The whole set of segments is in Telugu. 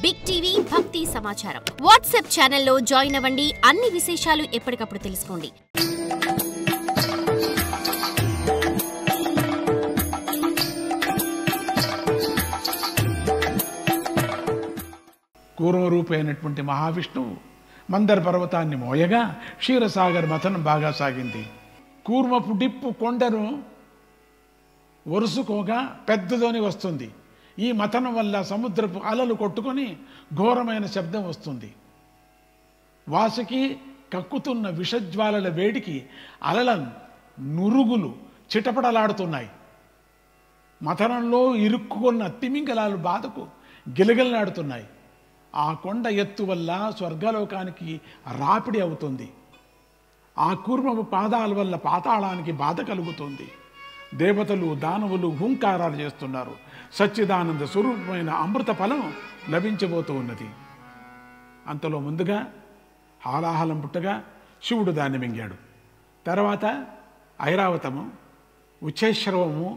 బిగ్ టీవీ భక్తి సమాచారం వాట్సాప్ ఛానల్లో జాయిన్ అవ్వండి. అన్ని విశేషాలు ఎప్పటికప్పుడు తెలుసుకోండి. కూర్మరూపైనటువంటి మహావిష్ణువు మందర పర్వతాన్ని మోయగా క్షీరసాగర్ మథనం బాగా సాగింది. కూర్మపు డిప్పు కొండను వరుసుకోగా పెద్దదని వస్తుంది. ఈ మథనం వల్ల సముద్రపు అలలు కొట్టుకొని ఘోరమైన శబ్దం వస్తుంది. వాసుకి కక్కుతున్న విషజ్వాలల వేడికి అలల నురుగులు చిటపటలాడుతున్నాయి. మథనంలో ఇరుక్కున్న తిమింగలాలు బాధకు గిలగిలలాడుతున్నాయి. ఆ కొండ ఎత్తు వల్ల స్వర్గలోకానికి రాపిడి అవుతుంది. ఆ కూర్మపు పాదాల వల్ల పాతాళానికి బాధ కలుగుతుంది. దేవతలు దానవులు హుంకారాలు చేస్తున్నారు. సచ్చిదానంద స్వరూపమైన అమృత ఫలం లభించబోతూ ఉన్నది. అంతలో ముందుగా హాలాహలం పుట్టగా శివుడు దాన్ని మింగాడు. తర్వాత ఐరావతము, ఉచ్ఛైశ్రవము,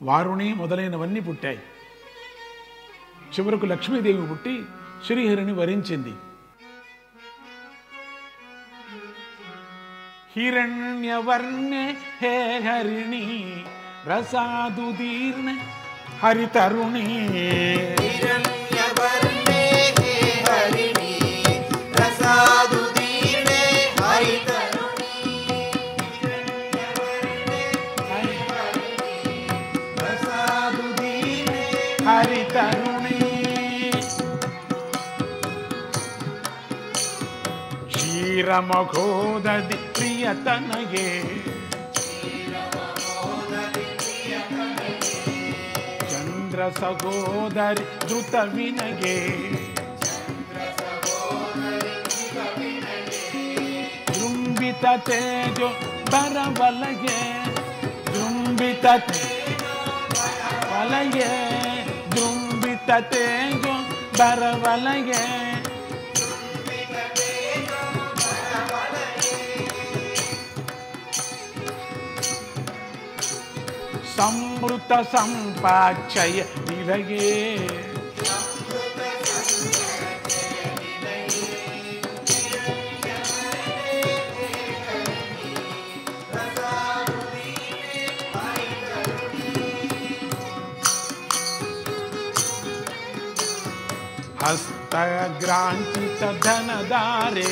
వారుణి మొదలైనవన్నీ పుట్టాయి. చివరకు లక్ష్మీదేవి పుట్టి శ్రీహరిని వరించింది. హిరణ్యవర్ణే హే హరిణి రసాదుదీర్ణ హరితరుణి. హిరణ్యవర్ణే హే హరిణి రసాదుదీర్ణ హరితరుణి. హిరణ్యవర్ణే హే హరిణి రసాదుదీర్ణ హరితరుణి. క్షీరమఘోదది ప్రియతనయే చంద్ర సగోదరి ధృత వినయే జృంభిత తేజో బరవలయే జృంభిత వలయే జృంభిత తేజో బరవలయే సంవృత సంపాక్షయ నిలయే హస్తగ్రాంచిత ధనదారే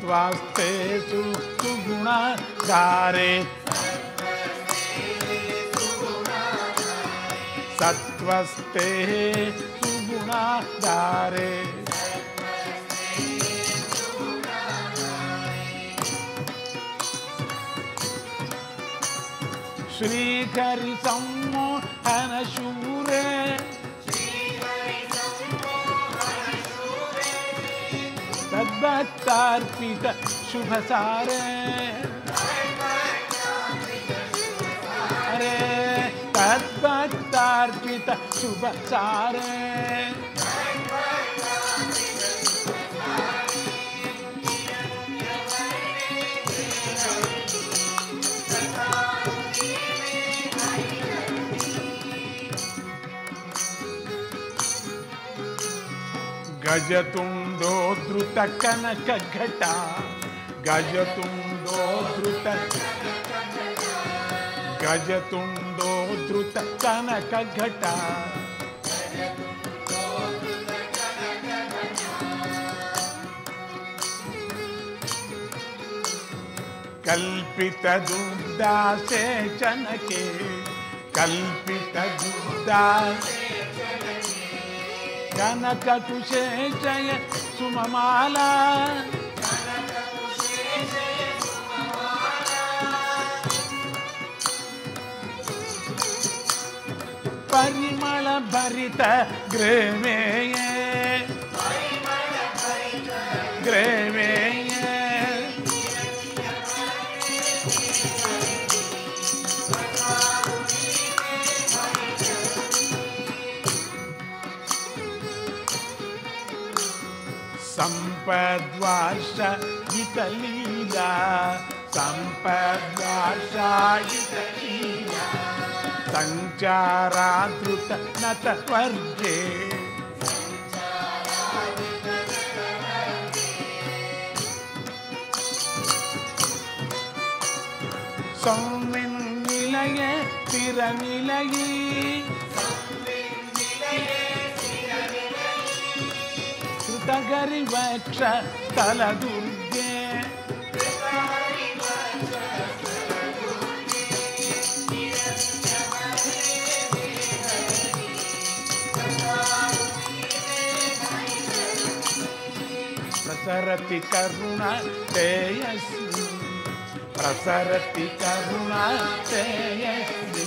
సత్వస్తే సుగుణాధారే సత్వస్తే సుగుణాధారే శ్రీహరి సమ్మోహన శూరే తద్భక్తార్పిత శుభసారే అరే తద్భక్తార్పిత శుభసారే గజతుండో ధృత కనక ఘట గజతుండో ధృత గజతుండో ధృత కనక ఘట కల్పిత దుర్దాసేచనకే కల్పిత దుర్దాసే కనక కుశేషయ సుమమాల పరిమళ భరిత గ్రేవేయ గ్రేవేయ సంపద్వార్ష గితలీలా సంపద్వార్ష గితలీలా సంచారాదృత నతవర్గే సౌమిన్ నిలయ తిరనిలయి కృతగరి వక్ష స్థల దుర్గే ప్రసరతి కరుణ తేయస్మి ప్రసరతి కరుణ తేయస్మి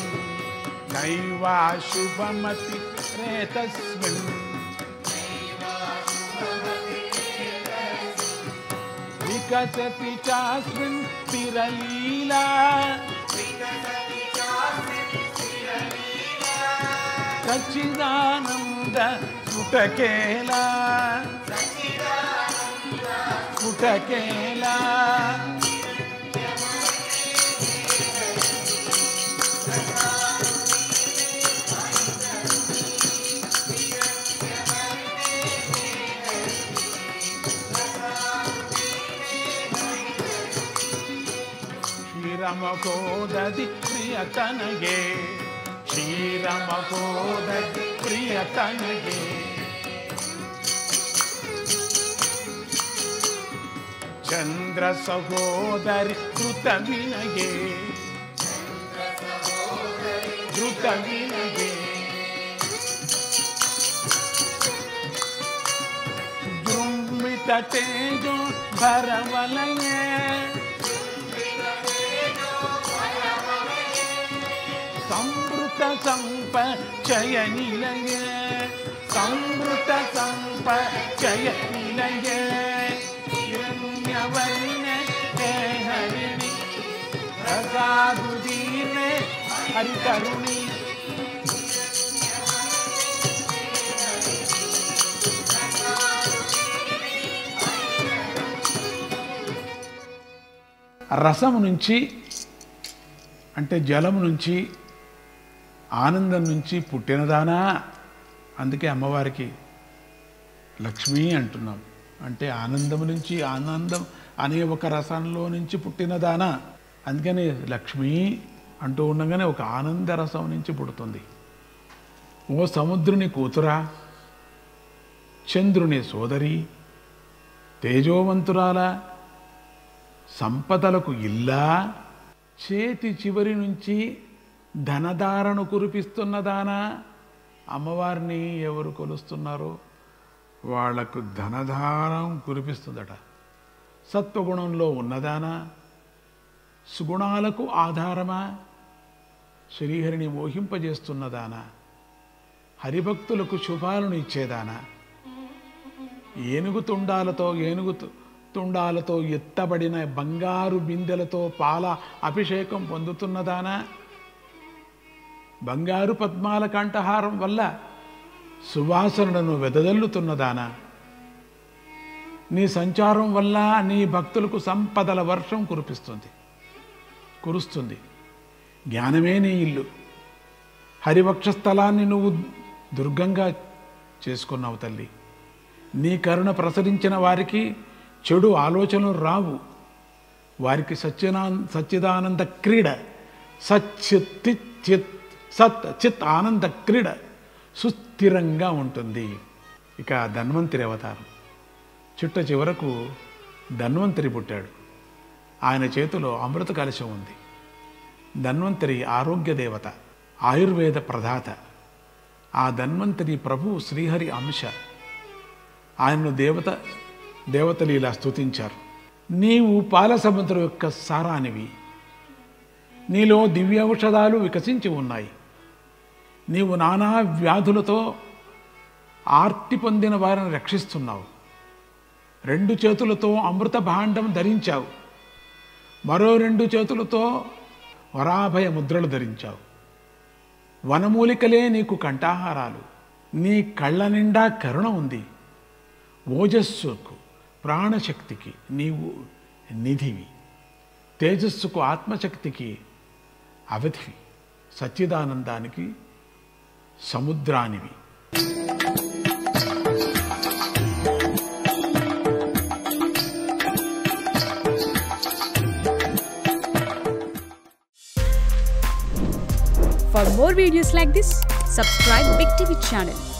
నైవా శుభమతి రేతస్మిన్ వికసతి చాస్మిన్ స్థిరలీలా సచ్చిదానంద స్ఫుటకేలా స్ఫుటకేలా క్షీరమకోదది ప్రియతనగే క్షీరమకోదది ప్రియతనగే చంద్ర సహోదరి ధృత వినగే ధృత వినగే జృంభిత తేజో భరవలయే సంవృత సంపచయ నిలయ సంవృత సంపచయ నిలయ హిరణ్యవర్ణ హే హరిణి ప్రసాదుదీర్ణే హరితరుణి రసము నుంచి అంటే జలము నుంచి ఆనందం నుంచి పుట్టినదానా అందుకే అమ్మవారికి లక్ష్మి అంటున్నాం అంటే ఆనందం నుంచి ఆనందం అనే ఒక రసంలో నుంచి పుట్టినదానా అందుకని లక్ష్మి అంటూ ఉండగానే ఒక ఆనంద రసం నుంచి పుడుతుంది ఓ సముద్రుని కూతురా చంద్రుని సోదరి తేజోవంతురాల సంపదలకు ఇల్లా చేతి చివరి నుంచి ధనధారను కురిపిస్తున్నదానా అమ్మవారిని ఎవరు కొలుస్తున్నారో వాళ్లకు ధనధారం కురిపిస్తుందట సత్వగుణంలో ఉన్నదానా సుగుణాలకు ఆధారమా శ్రీహరిని మోహింపజేస్తున్నదానా హరిభక్తులకు శుభాలను ఇచ్చేదానా ఏనుగు తుండాలతో ఎత్తబడిన బంగారు బిందెలతో పాల అభిషేకం పొందుతున్నదానా బంగారు పద్మాల కంఠహారం వల్ల సువాసనలను వెదజల్లుతున్నదానా నీ సంచారం వల్ల నీ భక్తులకు సంపదల వర్షం కురుస్తుంది జ్ఞానమే నీ ఇల్లు హరివక్షస్థలాన్ని నువ్వు దుర్గంగా చేసుకున్నావు తల్లి నీ కరుణ ప్రసరించిన వారికి చెడు ఆలోచనలు రావు వారికి సచ్చిదానంద క్రీడ సత్ చిత్ ఆనంద క్రీడ సుస్థిరంగా ఉంటుంది ఇక ధన్వంతరి అవతారం చిట్ట చివరకు ధన్వంతరి పుట్టాడు ఆయన చేతిలో అమృత కలశం ఉంది ధన్వంతరి ఆరోగ్య దేవత ఆయుర్వేద ప్రదాత ఆ ధన్వంతరి ప్రభు శ్రీహరి అంశ ఆయనను దేవతలు ఇలా స్తుతించారు నీవు పాల సముద్రం యొక్క సారానివి నీలో దివ్య ఔషధాలు వికసించి ఉన్నాయి నీవు నానా వ్యాధులతో ఆర్తి పొందిన వారిని రక్షిస్తున్నావు 2 చేతులతో అమృత భాండం ధరించావు మరో 2 చేతులతో వరాభయ ముద్రలు ధరించావు వనమూలికలే నీకు కంఠాహారాలు నీ కళ్ళ నిండా కరుణ ఉంది ఓజస్సుకు ప్రాణశక్తికి నీవు నిధివి తేజస్సుకు ఆత్మశక్తికి అవధివి సచ్చిదానందానికి సముద్రానివి. For more videos like this, subscribe Big TV channel.